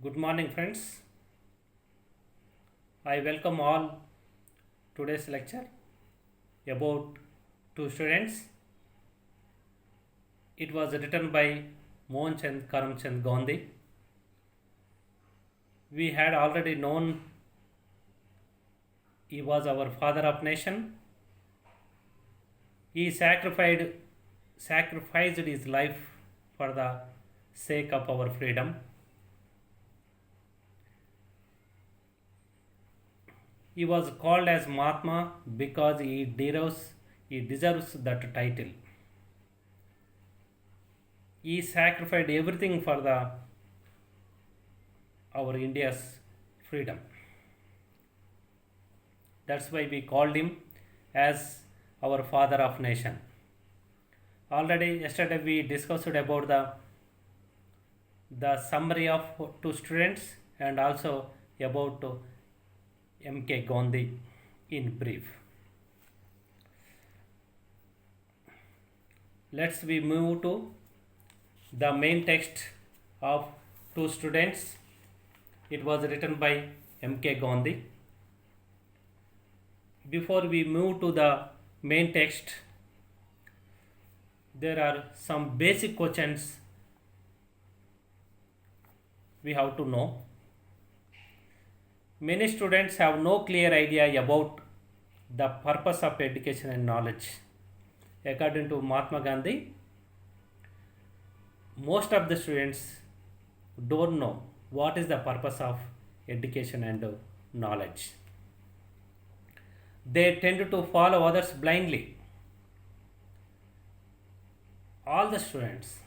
Good morning, friends. I welcome all today's lecture about two students. It was written by Mohanchand Karamchand Gandhi. We had already known he was our father of nation. He sacrificed his life for the sake of our freedom. He was called as Mahatma because he deserves that title. He sacrificed everything for our India's freedom. That's why we called him as our father of nation. Already yesterday we discussed about the summary of two students and also about M.K. Gandhi in brief. Let's we move to the main text of two students. It was written by M.K. Gandhi. Before we move to the main text, there are some basic questions we have to know. Many students have no clear idea about the purpose of education and knowledge. According to Mahatma Gandhi, most of the students don't know what is the purpose of education and knowledge. They tend to follow others blindly. All the students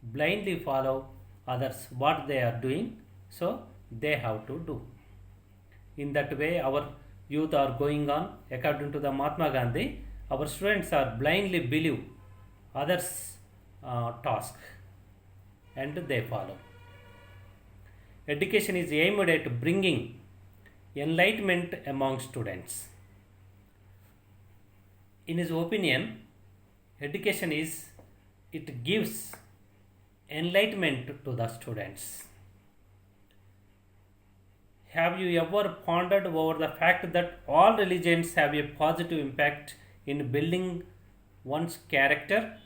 blindly follow others what they are doing, so they have to do. In that way, our youth are going on. According to the Mahatma Gandhi, our students are blindly believe others' task and they follow. Education is aimed at bringing enlightenment among students. In his opinion, education it gives enlightenment to the students. Have you ever pondered over the fact that all religions have a positive impact in building one's character?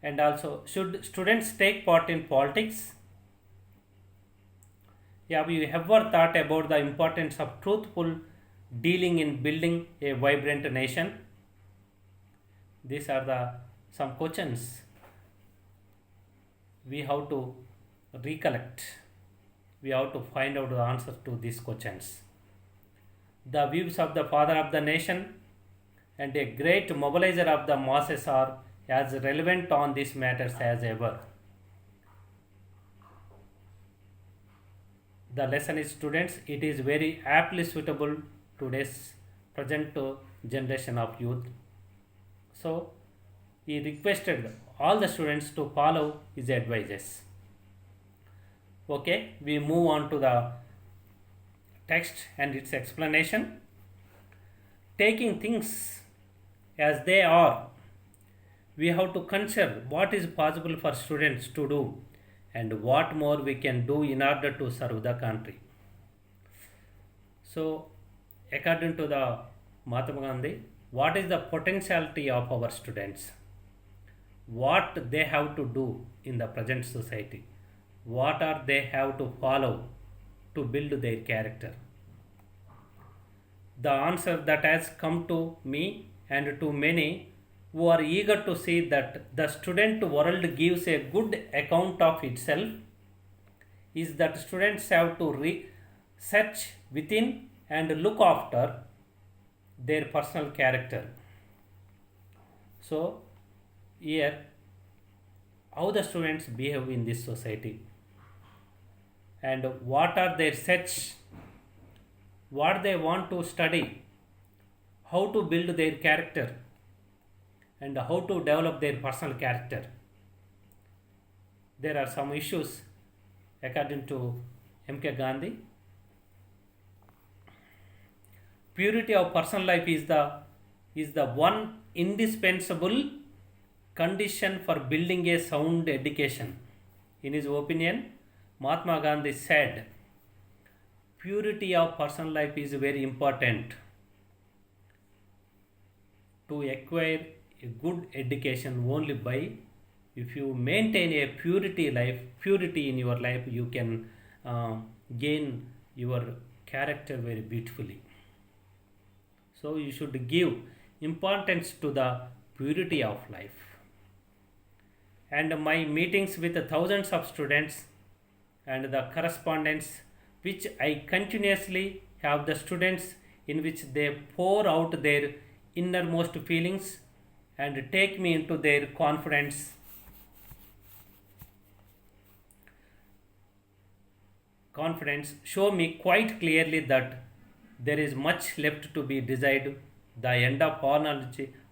And also, should students take part in politics? Have you ever thought about the importance of truthful dealing in building a vibrant nation? These are some questions we have to recollect. We have to find out the answer to these questions. The views of the father of the nation and a great mobilizer of the masses are as relevant on these matters as ever. The lesson is, students, it is very aptly suitable to today's present generation of youth. So he requested all the students to follow his advices. Okay, we move on to the text and its explanation. Taking things as they are, we have to consider what is possible for students to do and what more we can do in order to serve the country. So, according to the Mahatma Gandhi, what is the potentiality of our students? What they have to do in the present society? What are they have to follow to build their character? The answer that has come to me and to many who are eager to see that the student world gives a good account of itself is that students have to search within and look after their personal character. So here, how the students behave in this society and what are their search, what they want to study, how to build their character and how to develop their personal character. There are some issues according to M.K. Gandhi. Purity of personal life is the one indispensable condition for building a sound education. In his opinion, Mahatma Gandhi said, purity of personal life is very important to acquire a good education only by if you maintain a purity in your life, you can gain your character very beautifully. So you should give importance to the purity of life. And my meetings with thousands of students and the correspondence which I continuously have the students in which they pour out their innermost feelings and take me into their confidence show me quite clearly that there is much left to be desired. The end of all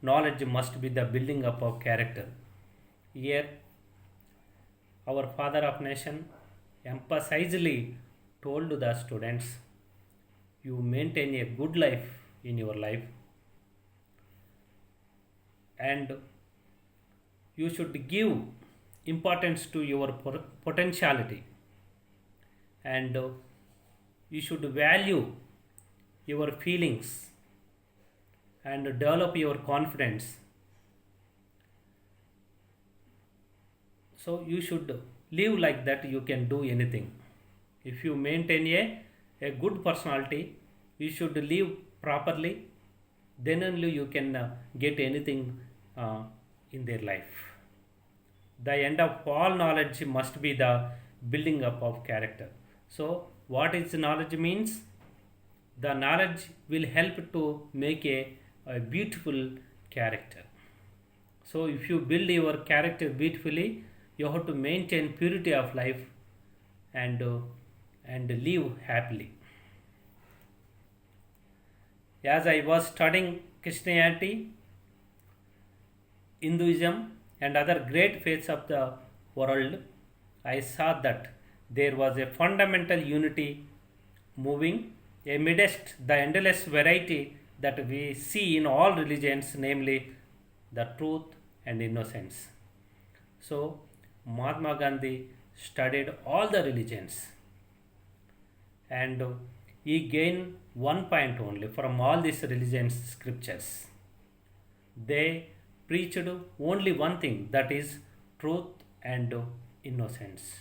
knowledge must be the building up of character. Here, our father of nation emphasizedly told the students, you maintain a good life in your life and you should give importance to your potentiality and you should value your feelings and develop your confidence. So you should live like that, you can do anything. If you maintain a good personality, you should live properly, then only you can get anything in their life. The end of all knowledge must be the building up of character. So what is knowledge means? The knowledge will help to make a beautiful character. So if you build your character beautifully, you have to maintain purity of life and live happily. As I was studying Christianity, Hinduism and other great faiths of the world, I saw that there was a fundamental unity moving amidst the endless variety that we see in all religions, namely the truth and innocence. So Mahatma Gandhi studied all the religions and he gained one point only from all these religions scriptures. They preached only one thing, that is truth and innocence.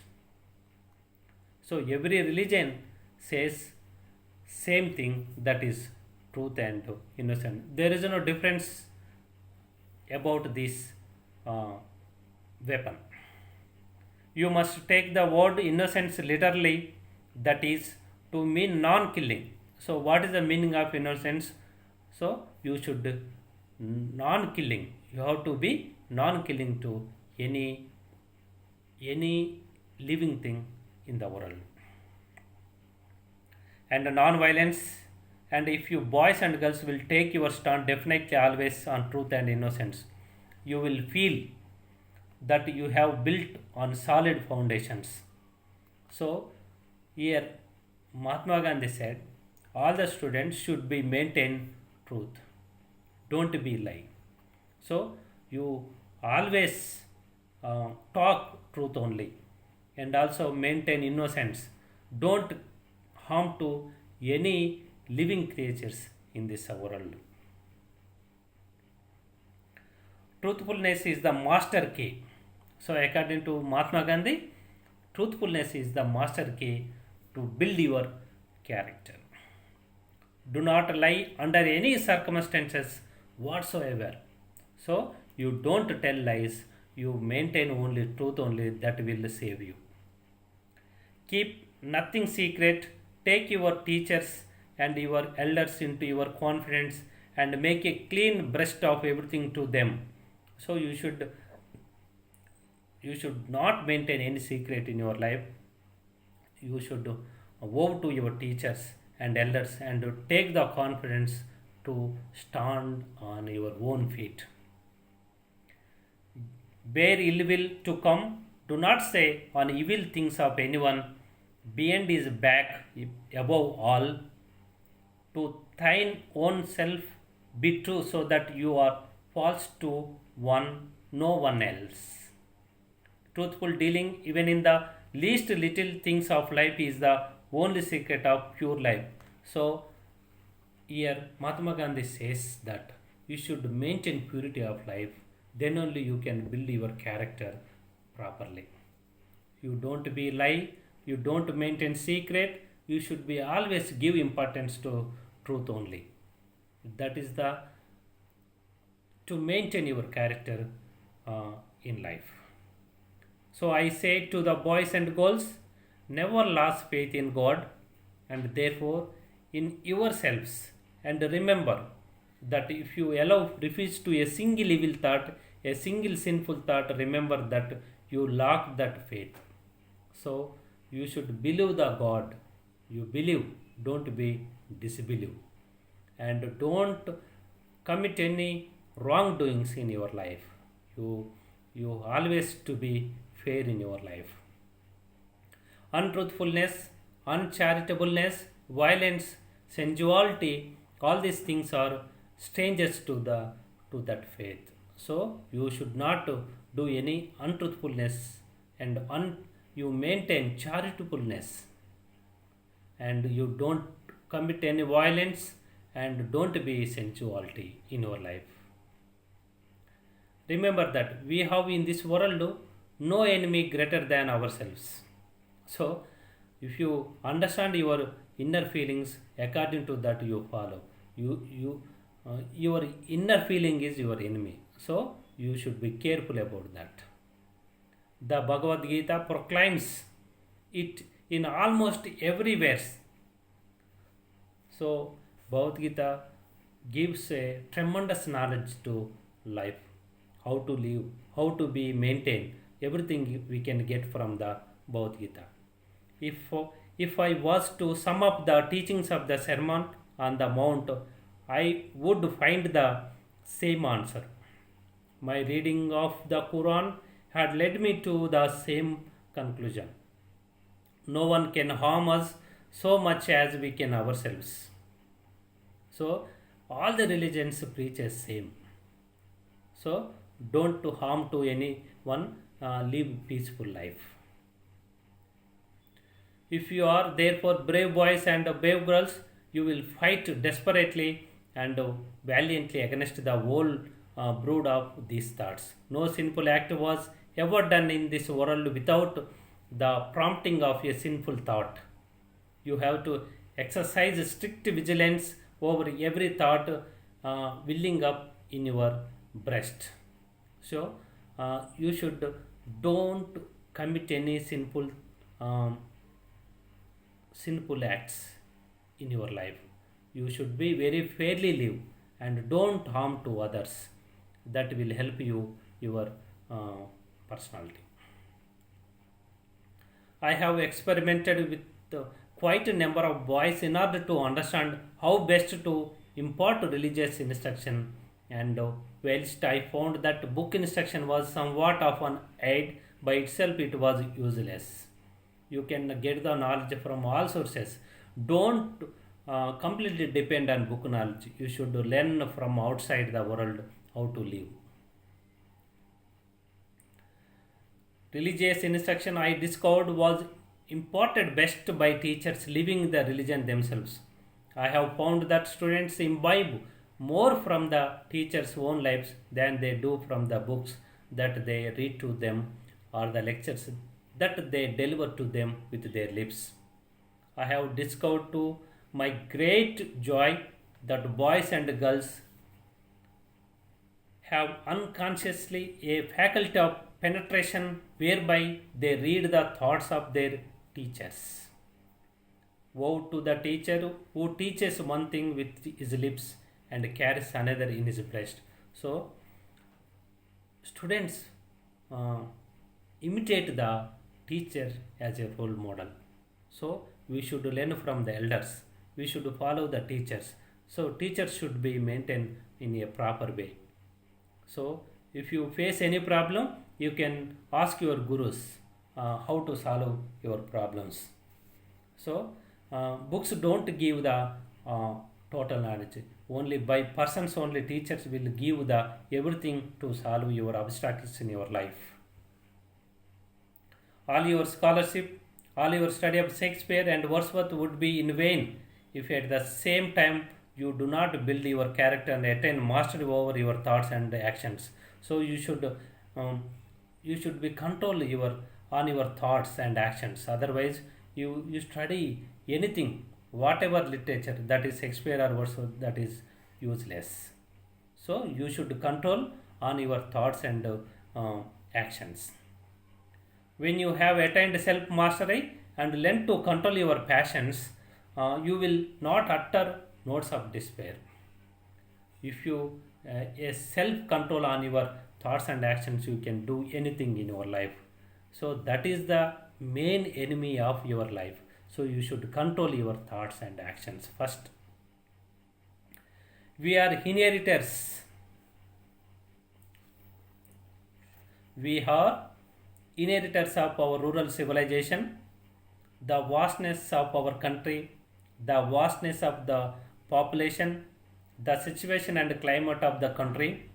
So every religion says same thing, that is truth and innocence. There is no difference about this weapon. You must take the word innocence literally, that is to mean non-killing. So what is the meaning of innocence? So you should non-killing. You have to be non-killing to any living thing in the world. And non-violence. And if you boys and girls will take your stand definitely always on truth and innocence, you will feel that you have built on solid foundations. So here Mahatma Gandhi said all the students should be maintain truth, don't be lie. So you always talk truth only and also maintain innocence. Don't harm to any living creatures in this world. Truthfulness is the master key. So according to Mahatma Gandhi, truthfulness is the master key to build your character. Do not lie under any circumstances whatsoever. So you don't tell lies, you maintain only truth only, that will save you. Keep nothing secret, take your teachers and your elders into your confidence and make a clean breast of everything to them. So you should not maintain any secret in your life. You should vow to your teachers and elders and take the confidence to stand on your own feet. Bear ill will to come. Do not say on evil things of anyone. Behind his back, above all, to thine own self be true, so that you are false to no one else. truthful dealing even in the least little things of life is the only secret of pure life. So here Mahatma Gandhi says that you should maintain purity of life, then only you can build your character properly. You don't be lie, you don't maintain secret, you should be always give importance to truth only. That is the to maintain your character in life. So I say to the boys and girls, never lose faith in God and therefore in yourselves, and remember that if you allow refuse to a single evil thought, a single sinful thought, remember that you lack that faith. So you should believe the God. You believe, don't be disbelieve, and don't commit any wrongdoings in your life. You always to be fair in your life. Untruthfulness, uncharitableness, violence, sensuality, all these things are strangers to that faith. So you should not do any untruthfulness, and you maintain charitableness, and you don't commit any violence, and don't be sensuality in your life. Remember that we have in this world no enemy greater than ourselves. So if you understand your inner feelings, according to that you follow. Your inner feeling is your enemy, so you should be careful about that. The Bhagavad Gita proclaims it in almost every verse. So Bhagavad Gita gives a tremendous knowledge to life, how to live, how to be maintained. Everything we can get from the Bhagavad Gita. If I was to sum up the teachings of the Sermon on the Mount, I would find the same answer. My reading of the Quran had led me to the same conclusion. No one can harm us so much as we can ourselves. So all the religions preach the same. So don't to harm to anyone, live peaceful life. If you are therefore brave boys and brave girls, you will fight desperately and valiantly against the whole brood of these thoughts. No sinful act was ever done in this world without the prompting of a sinful thought. You have to exercise strict vigilance over every thought welling up in your breast. So you should don't commit any sinful acts in your life. You should be very fairly live and don't harm to others. That will help you your personality. I have experimented with quite a number of boys in order to understand how best to impart religious instruction, and whilst I found that book instruction was somewhat of an aid, by itself it was useless. You can get the knowledge from all sources. Don't completely depend on book knowledge. You should learn from outside the world how to live. Religious instruction I discovered was imparted best by teachers living the religion themselves. I have found that students imbibe more from the teachers' own lives than they do from the books that they read to them or the lectures that they deliver to them with their lips. I have discovered to my great joy that boys and girls have unconsciously a faculty of penetration whereby they read the thoughts of their teachers. Woe to the teacher who teaches one thing with his lips and carries another in his breast. So, students imitate the teacher as a role model. So, we should learn from the elders. We should follow the teachers. So, teachers should be maintained in a proper way. So, if you face any problem, you can ask your gurus how to solve your problems. So, books don't give the total knowledge. Only by persons only teachers will give the everything to solve your obstacles in your life. all your scholarship, all your study of Shakespeare and Wordsworth would be in vain if at the same time you do not build your character and attain mastery over your thoughts and actions. So um, you should be control your on your thoughts and actions. Otherwise, you study anything, whatever literature, that is Shakespeare or Wordsworth, that is useless. So you should control on your thoughts and actions. When you have attained self mastery and learn to control your passions, you will not utter notes of despair. If you a self control on your thoughts and actions, you can do anything in your life. So that is the main enemy of your life. So you should control your thoughts and actions first. We are inheritors. We are inheritors of our rural civilization, the vastness of our country, the vastness of the population, the situation and climate of the country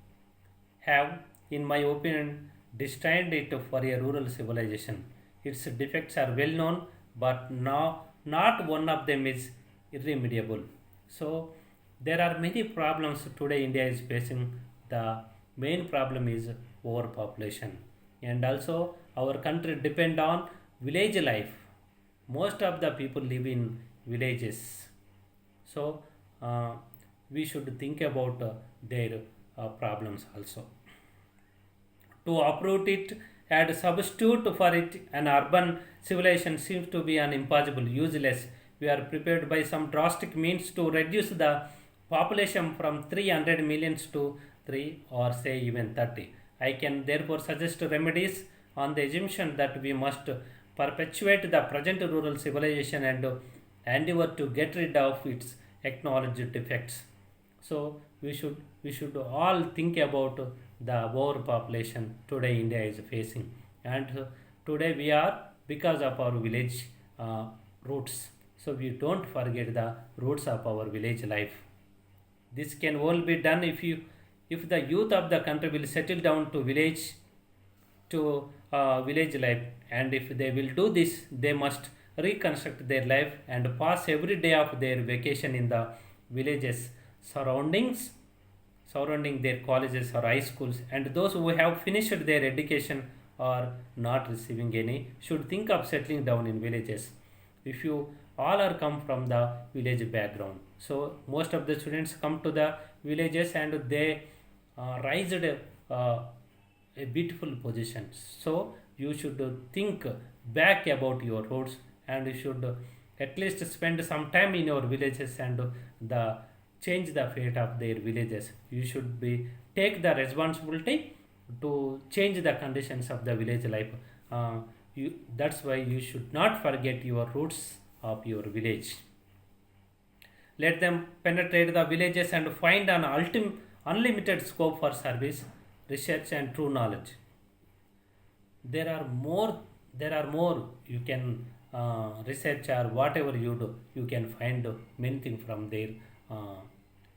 have, in my opinion, destined it for a rural civilization. Its defects are well known, but now not one of them is irremediable. So there are many problems today India is facing. The main problem is overpopulation, and also our country depend on village life. Most of the people live in villages. So uh, we should think about their problems also. To uproot it and substitute for it an urban civilization seems to be an impossible, useless. We are prepared by some drastic means to reduce the population from 300 millions to 3 or say even 30. I can therefore suggest remedies on the assumption that we must perpetuate the present rural civilization and endeavor to get rid of its acknowledged defects. So we should all think about the overpopulation today India is facing, and today we are because of our village roots. So we don't forget the roots of our village life. This can all be done if the youth of the country will settle down to village life, and if they will do this, they must reconstruct their life and pass every day of their vacation in the villages surrounding their colleges or high schools. And those who have finished their education or not receiving any should think of settling down in villages. If you all are come from the village background, so most of the students come to the villages and they raised a beautiful position. So you should think back about your roots, and you should at least spend some time in your villages and the change the fate of their villages. You should be take the responsibility to change the conditions of the village life. That's why you should not forget your roots of your village. Let them penetrate the villages and find an unlimited scope for service, research, and true knowledge. There are more you can research or whatever you do. You can find many things from their uh,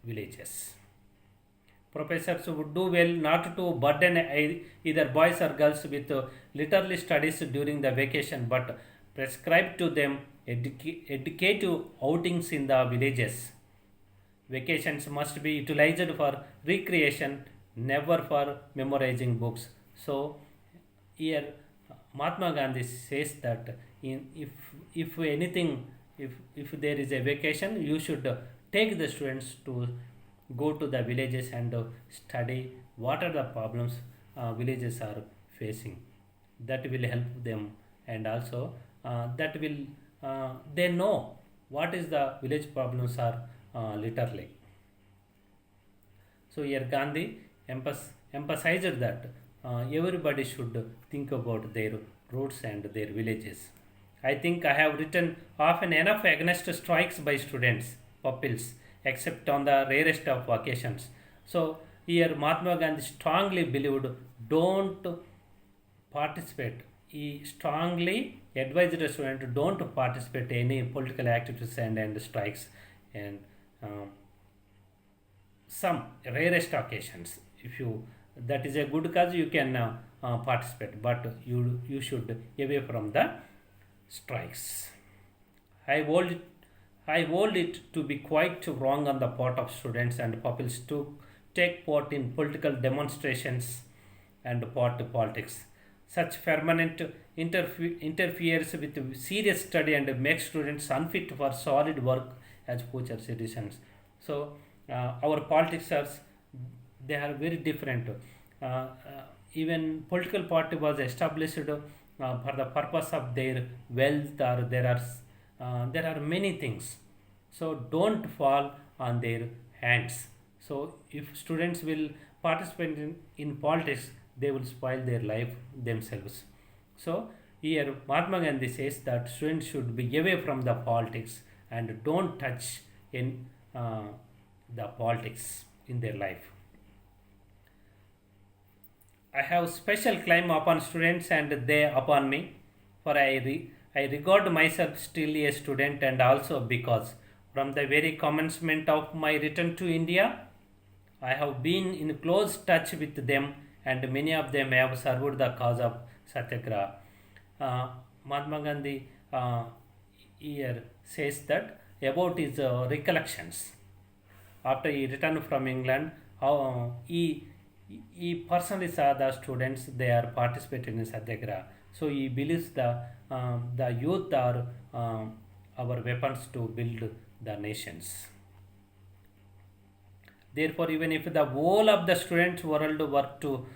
villages. Professors would do well not to burden either boys or girls with literary studies during the vacation, but prescribe to them educative outings in the villages. Vacations must be utilized for recreation, never for memorizing books. So here Mahatma Gandhi says that if anything, if there is a vacation, you should take the students to go to the villages and study what are the problems villages are facing. That will help them, and also that will they know what is the village problems are literally. So here Gandhi emphasized that everybody should think about their roots and their villages. I think I have written often enough against strikes by students, pupils, except on the rarest of occasions. So here Mahatma Gandhi strongly believed don't participate. He strongly advised the student don't participate in any political activities and strikes, and um, some rarest occasions. If you that is a good cause, you can participate, but you should away from the strikes. I hold it, I hold it to be quite wrong on the part of students and pupils to take part in political demonstrations and party politics. Such permanent interferes with serious study and makes students unfit for solid work as future citizens. So our politics are, they are very different. Even political party was established for the purpose of their wealth, or there are many things. So don't fall on their hands. So if students will participate in politics, they will spoil their life themselves. So here Mahatma Gandhi says that students should be away from the politics and don't touch in the politics in their life. I have special claim upon students and they upon me, for I regard myself still a student, and also because from the very commencement of my return to India, I have been in close touch with them, and many of them have served the cause of Satyagraha. Mahatma Gandhi here says that about his recollections after he returned from England, how he personally saw the students they are participating in Satyagraha. So he believes the youth are our weapons to build the nations. Therefore, even if the whole of the students world were to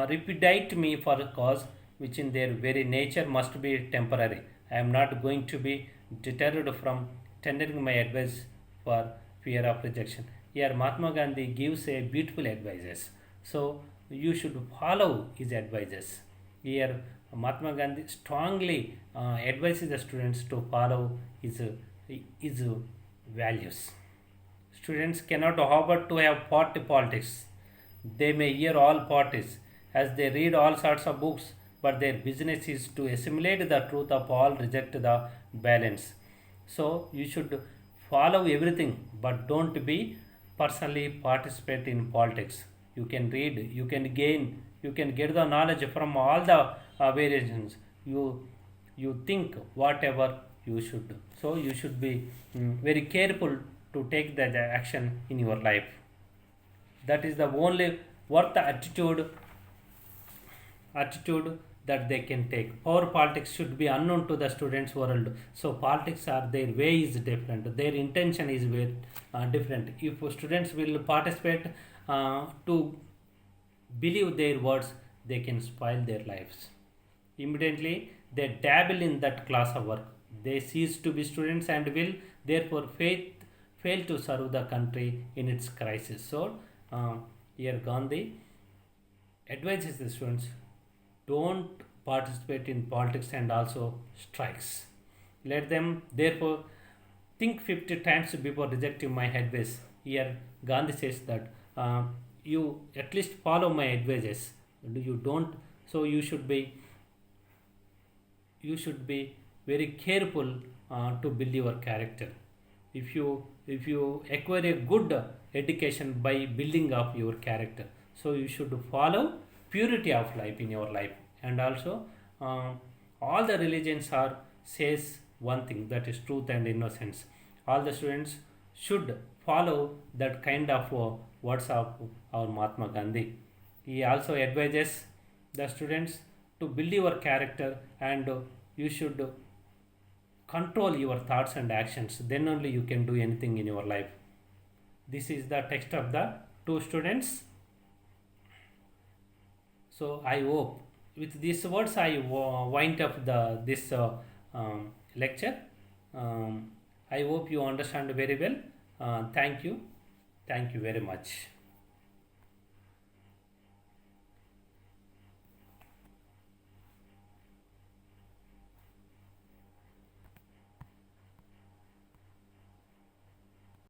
repudiate me for a cause which in their very nature must be temporary, I am not going to be deterred from tendering my advice for fear of rejection. Here, Mahatma Gandhi gives a beautiful advices. So you should follow his advices. Here, Mahatma Gandhi strongly advises the students to follow his values. Students cannot hope to have party politics. They may hear all parties as they read all sorts of books, but their business is to assimilate the truth of all, reject the balance. So you should follow everything, but don't be personally participate in politics. You can read, you can gain, you can get the knowledge from all the variations. You think whatever you should. So you should be very careful to take the action in your life. That is the only worth attitude that they can take. Power politics should be unknown to the students world. So politics are, their way is different, their intention is very different. If students will participate to believe their words, they can spoil their lives. Immediately they dabble in that class of work, they cease to be students and will therefore fail to serve the country in its crisis. So here Gandhi advises the students, don't participate in politics and also strikes. Let them therefore think 50 times before rejecting my advice. Here Gandhi says that you at least follow my advices. You don't, so you should be very careful to build your character. If you acquire a good education by building up your character, so you should follow purity of life in your life. And also all the religions are says one thing, that is truth and innocence. All the students should follow that kind of words of our Mahatma Gandhi. He also advises the students to build your character, and you should control your thoughts and actions. Then only you can do anything in your life. This is the text of the two students. So I hope with these words I wind up this lecture. I hope you understand very well. Thank you very much.